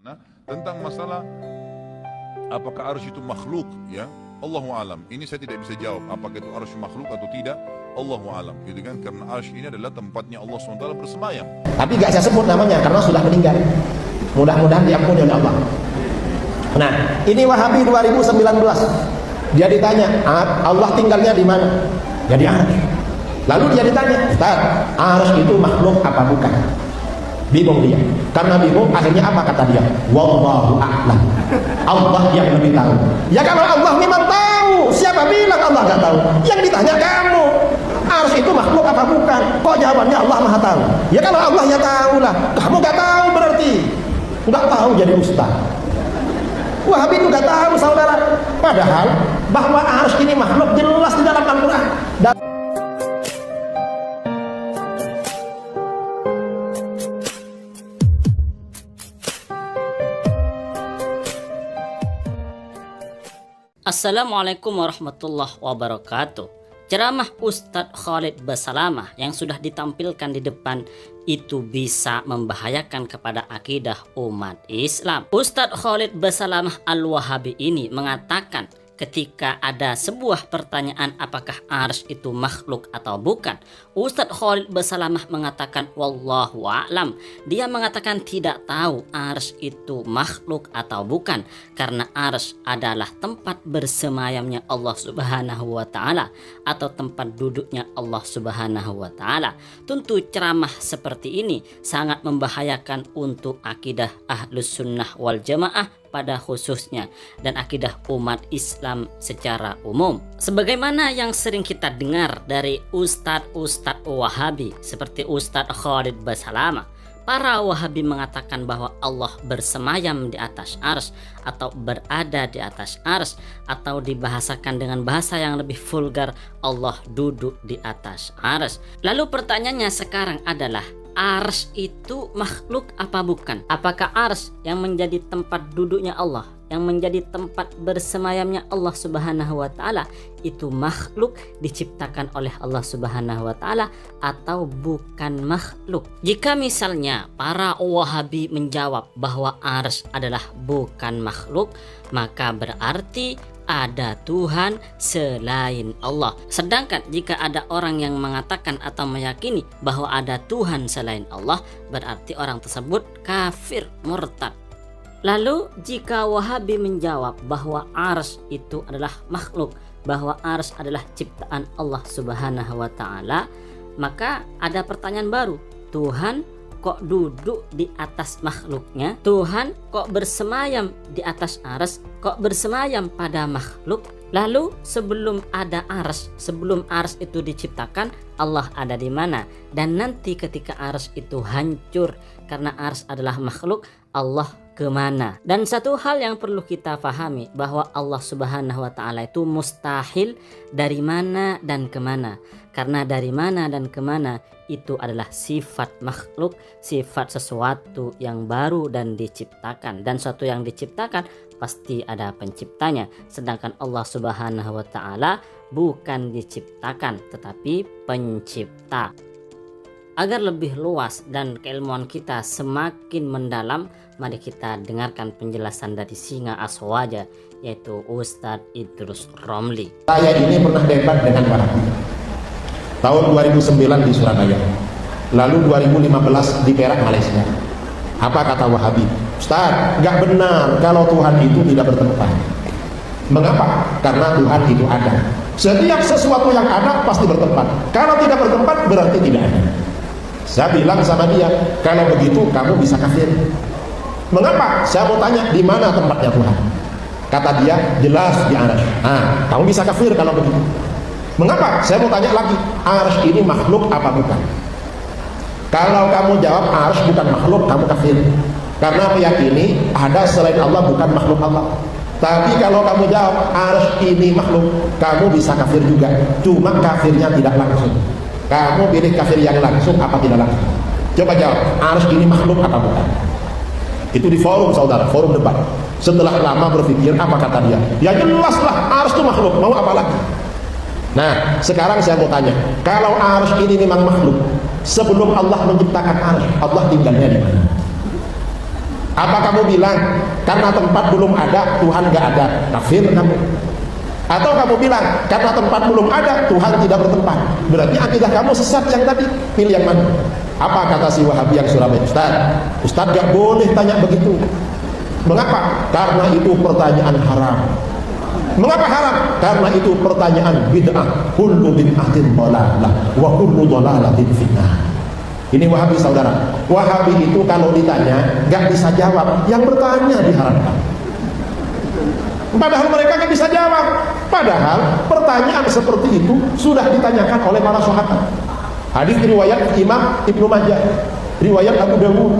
Nah, tentang masalah apakah arsy itu makhluk, ya, Allahu alam. Ini saya tidak bisa jawab apakah itu arsy makhluk atau tidak. Allahu alam, gitu kan? Karena arsy ini adalah tempatnya Allah SWT bersemayam. Tapi gak saya sebut namanya karena sudah meninggal. Mudah-mudahan diampuni oleh Allah. Nah, ini Wahabi 2019. Dia ditanya, Allah tinggalnya di mana? Ya di arsy. Lalu dia ditanya, Ustaz, arsy itu makhluk apa bukan? Bingung dia. Karena bingung, akhirnya apa kata dia? Wallahu a'lam. Allah yang lebih tahu. Ya kalau Allah memang tahu, siapa bilang Allah nggak tahu? Yang ditanya kamu. Arsy itu makhluk apa bukan? Kok jawabannya Allah Maha tahu? Ya kalau Allah ya tahu lah. Kamu nggak tahu berarti. Nggak tahu jadi ustaz. Wahabi itu nggak tahu saudara. Padahal bahwa arsy ini makhluk jelas di dalam Al-Quran. Assalamualaikum warahmatullahi wabarakatuh. Ceramah Ustadz Khalid Basalamah yang sudah ditampilkan di depan itu bisa membahayakan kepada akidah umat Islam. Ustadz Khalid Basalamah Al-Wahabi ini mengatakan ketika ada sebuah pertanyaan apakah arsy itu makhluk atau bukan, Ustadz Khalid Basalamah mengatakan wallahu a'lam. Dia mengatakan tidak tahu arsy itu makhluk atau bukan, karena arsy adalah tempat bersemayamnya Allah Subhanahu wa taala atau tempat duduknya Allah Subhanahu wa taala. Tentu ceramah seperti ini sangat membahayakan untuk akidah Ahlus Sunnah wal Jamaah pada khususnya dan akidah umat Islam secara umum. Sebagaimana yang sering kita dengar dari ustadz-ustadz Wahabi seperti Ustadz Khalid Basalamah, para Wahabi mengatakan bahwa Allah bersemayam di atas arsy atau berada di atas arsy, atau dibahasakan dengan bahasa yang lebih vulgar, Allah duduk di atas arsy. Lalu pertanyaannya sekarang adalah, arsy itu makhluk apa bukan? Apakah arsy yang menjadi tempat duduknya Allah, yang menjadi tempat bersemayamnya Allah Subhanahu wa taala itu makhluk diciptakan oleh Allah Subhanahu wa taala atau bukan makhluk? Jika misalnya para Wahabi menjawab bahwa arsy adalah bukan makhluk, maka berarti ada Tuhan selain Allah. Sedangkan jika ada orang yang mengatakan atau meyakini bahwa ada Tuhan selain Allah, berarti orang tersebut kafir, murtad. Lalu jika Wahabi menjawab bahwa arsy itu adalah makhluk, bahwa arsy adalah ciptaan Allah Subhanahu wa taala, maka ada pertanyaan baru. Tuhan kok duduk di atas makhluknya? Tuhan kok bersemayam di atas arsy? Kok bersemayam pada makhluk? Lalu sebelum ada arsy, sebelum arsy itu diciptakan, Allah ada di mana? Dan nanti ketika arsy itu hancur karena arsy adalah makhluk, Allah kemana? Dan satu hal yang perlu kita pahami, bahwa Allah Subhanahu wa taala itu mustahil dari mana dan kemana. Karena dari mana dan kemana itu adalah sifat makhluk, sifat sesuatu yang baru dan diciptakan. Dan sesuatu yang diciptakan pasti ada penciptanya. Sedangkan Allah Subhanahu wa taala bukan diciptakan tetapi pencipta. Agar lebih luas dan keilmuan kita semakin mendalam, mari kita dengarkan penjelasan dari Singa Aswaja, yaitu Ustadz Idrus Romli. Saya ini pernah debat dengan Wahabi tahun 2009 di Surabaya, lalu 2015 di Perak, Malaysia. Apa kata Wahabi? Ustaz, nggak benar kalau Tuhan itu tidak bertempat. Mengapa? Karena Tuhan itu ada. Setiap sesuatu yang ada pasti bertempat. Kalau tidak bertempat berarti tidak ada. Saya bilang sama dia, kalau begitu kamu bisa kafir. Mengapa? Saya mau tanya, di mana tempatnya Tuhan? Kata dia, jelas di arsy. Nah, kamu bisa kafir kalau begitu. Mengapa? Saya mau tanya lagi, arsy ini makhluk apa bukan? Kalau kamu jawab arsy bukan makhluk, kamu kafir. Karena meyakini ada selain Allah bukan makhluk Allah. Tapi kalau kamu jawab arsy ini makhluk, kamu bisa kafir juga. Cuma kafirnya tidak langsung. Kamu pilih kafir yang langsung apa tidak langsung? Coba jawab, arsy ini makhluk apa bukan? Itu di forum saudara, forum debat. Setelah lama berpikir, apa kata dia? Ya jelaslah arsy itu makhluk, mau apa lagi? Nah, sekarang saya mau tanya, kalau arsy ini memang makhluk, sebelum Allah menciptakan arsy, Allah tinggalnya di mana? Apa kamu bilang karena tempat belum ada Tuhan nggak ada? Kafir kamu. Atau kamu bilang karena tempat belum ada Tuhan tidak bertempat? Berarti akidah kamu sesat yang tadi. Pilih yang mana? Apa kata si Wahabi yang Surabaya? Ustaz nggak boleh tanya begitu. Mengapa? Karena itu pertanyaan haram. Mengapa haram? Karena itu pertanyaan bid'ah. Kullu bid'atin dhalalah wa kullu dhalalatin fitnah. Ini Wahabi saudara. Wahabi itu kalau ditanya nggak bisa jawab, yang bertanya diharamkan. Padahal mereka nggak bisa jawab. Padahal pertanyaan seperti itu sudah ditanyakan oleh para sahabat. Hadis riwayat Imam Ibnu Majah, riwayat Abu Dawud,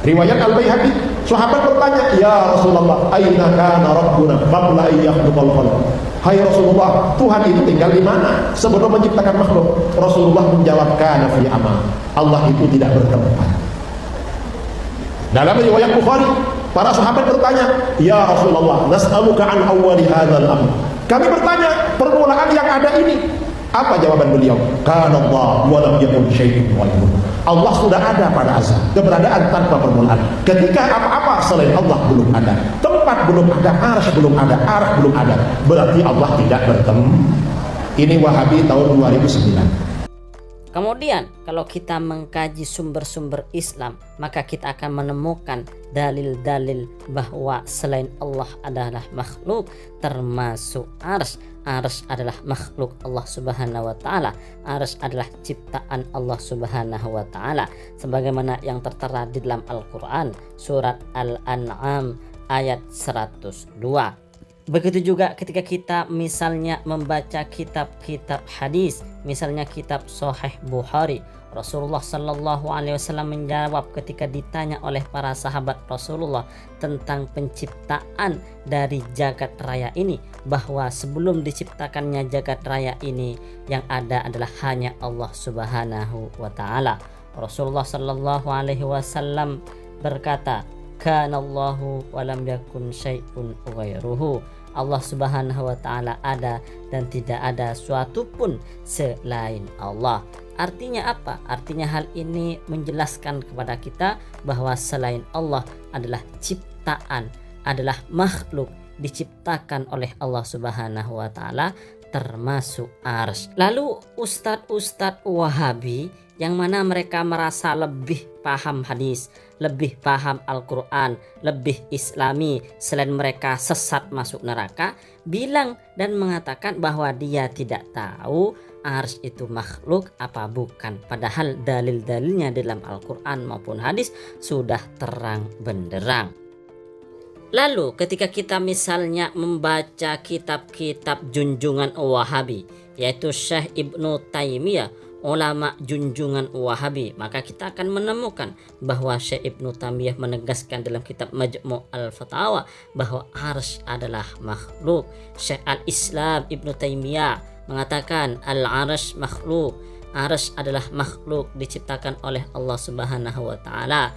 riwayat Al-Baihaqi. Sahabat bertanya, ya Rasulullah, aina kana rabbuna qabla an yakhluqal khalq? Hai Rasulullah, Tuhan itu tinggal di mana sebelum menciptakan makhluk? Rasulullah menjawab, kana fi amal. Allah itu tidak bertempat. Dalam riwayat Bukhari, para sahabat bertanya, ya Rasulullah, nas'aluka an awwali hadzal amr. Kami bertanya permulaan yang ada ini. Apa jawaban beliau? Kana Allah wa lam yakun syai'un ghairuh. Allah sudah ada pada azal, keberadaan tanpa permulaan. Ketika apa-apa selain Allah belum ada, tempat belum ada, arsy belum ada, arah belum ada, berarti Allah tidak bertemu. Ini Wahabi tahun 2009. Kemudian kalau kita mengkaji sumber-sumber Islam, maka kita akan menemukan dalil-dalil bahwa selain Allah adalah makhluk, termasuk arsy. Arsy adalah makhluk Allah Subhanahu wa taala. Arsy adalah ciptaan Allah Subhanahu wa taala, sebagaimana yang tertera di dalam Al-Qur'an surat Al-An'am ayat 102. Begitu juga ketika kita misalnya membaca kitab-kitab hadis, misalnya kitab Sahih Bukhari, Rasulullah Sallallahu Alaihi Wasallam menjawab ketika ditanya oleh para sahabat Rasulullah tentang penciptaan dari jagat raya ini, bahwa sebelum diciptakannya jagat raya ini yang ada adalah hanya Allah Subhanahu wa taala. Rasulullah Sallallahu Alaihi Wasallam berkata, kanallahu wa lam yakun syai'un ghairuhu. Allah Subhanahu wa taala ada dan tidak ada suatu pun selain Allah. Artinya apa? Artinya hal ini menjelaskan kepada kita bahwa selain Allah adalah ciptaan, adalah makhluk diciptakan oleh Allah Subhanahu wa taala, termasuk arsy. Lalu ustadz-ustadz Wahabi yang mana mereka merasa lebih paham hadis, lebih paham Al-Quran, lebih islami, selain mereka sesat masuk neraka, bilang dan mengatakan bahwa dia tidak tahu arsy itu makhluk apa bukan, padahal dalil-dalilnya dalam Al-Quran maupun hadis sudah terang benderang. Lalu ketika kita misalnya membaca kitab-kitab junjungan Wahabi, yaitu Syekh Ibnu Taimiyah, ulama junjungan Wahabi, maka kita akan menemukan bahwa Syekh Ibnu Taimiyah menegaskan dalam kitab Majmu' al-Fatawa bahwa arsy adalah makhluk. Syekh al-Islam Ibnu Taimiyah mengatakan al-arsy makhluk. Arsy adalah makhluk diciptakan oleh Allah Subhanahu wa taala.